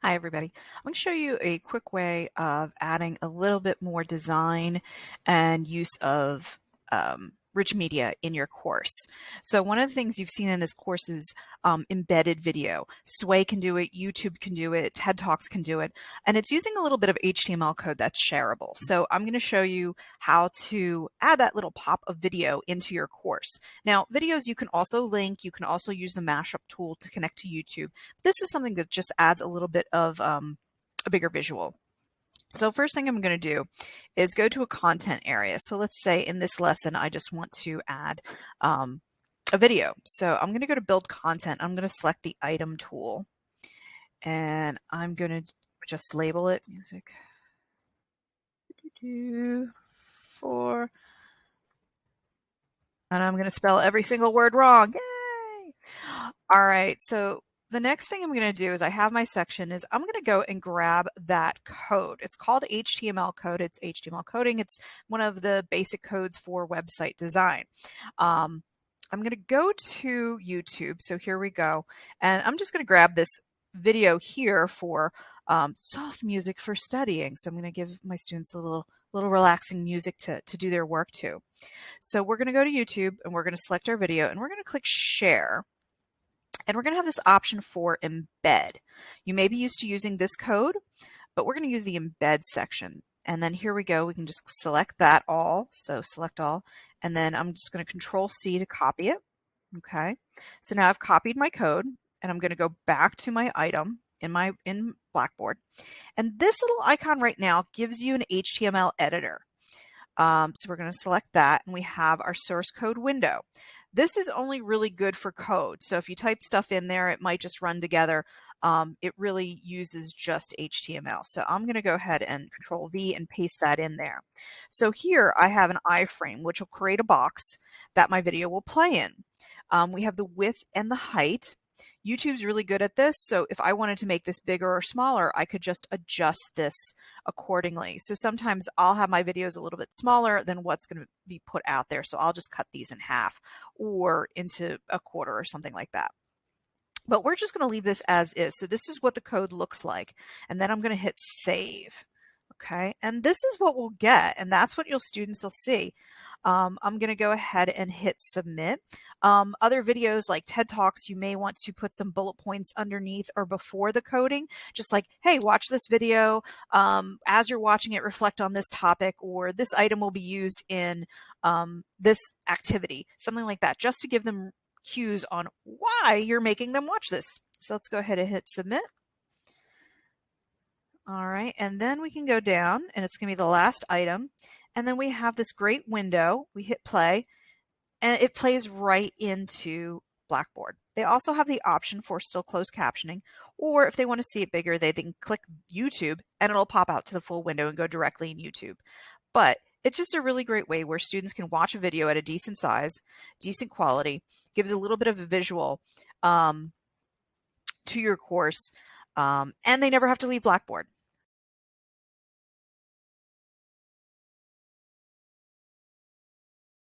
Hi, everybody. I'm going to show you a quick way of adding a little bit more design and use of rich media in your course. So one of the things you've seen in this course is embedded video. Sway can do it, YouTube can do it, TedTalks can do it, and it's using a little bit of HTML code that's shareable. So I'm going to show you how to add that little pop of video into your course. Now, videos you can also link, you can also use the mashup tool to connect to YouTube. This is something that just adds a little bit of a bigger visual. So first thing I'm going to do is go to a content area. So let's say in this lesson, I just want to add a video. So I'm going to go to build content. I'm going to select the item tool and I'm going to just label it music 4. And I'm going to spell every single word wrong. Yay! All right. So the next thing I'm going to do is I have my section is I'm going to go and grab that code. It's called HTML code. It's HTML coding. It's one of the basic codes for website design. I'm going to go to YouTube. So here we go. And I'm just going to grab this video here for soft music for studying. So I'm going to give my students a little relaxing music to do their work to. So we're going to go to YouTube and we're going to select our video and we're going to click share. And we're going to have this option for embed. You may be used to using this code, but we're going to use the embed section. And then here we go. We can just select that all. So select all. And then I'm just going to Control C to copy it. Okay. So now I've copied my code and I'm going to go back to my item in Blackboard. And this little icon right now gives you an HTML editor. So we're going to select that and we have our source code window. This is only really good for code. So if you type stuff in there, it might just run together. It really uses just HTML. So I'm going to go ahead and Control V and paste that in there. So here I have an iframe, which will create a box that my video will play in. We have the width and the height. YouTube's really good at this. So if I wanted to make this bigger or smaller, I could just adjust this accordingly. So sometimes I'll have my videos a little bit smaller than what's going to be put out there. So I'll just cut these in half or into a quarter or something like that. But we're just going to leave this as is. So this is what the code looks like. And then I'm going to hit save. Okay, and this is what we'll get, and that's what your students will see. I'm going to go ahead and hit submit. Other videos like TED Talks, you may want to put some bullet points underneath or before the coding, just like, hey, watch this video. As you're watching it, reflect on this topic, or this item will be used in this activity, something like that, just to give them cues on why you're making them watch this. So let's go ahead and hit submit. All right, and then we can go down and it's going to be the last item. And then we have this great window. We hit play and it plays right into Blackboard. They also have the option for still closed captioning, or if they want to see it bigger, they can click YouTube and it'll pop out to the full window and go directly in YouTube. But it's just a really great way where students can watch a video at a decent size, decent quality, gives a little bit of a visual to your course, and they never have to leave Blackboard.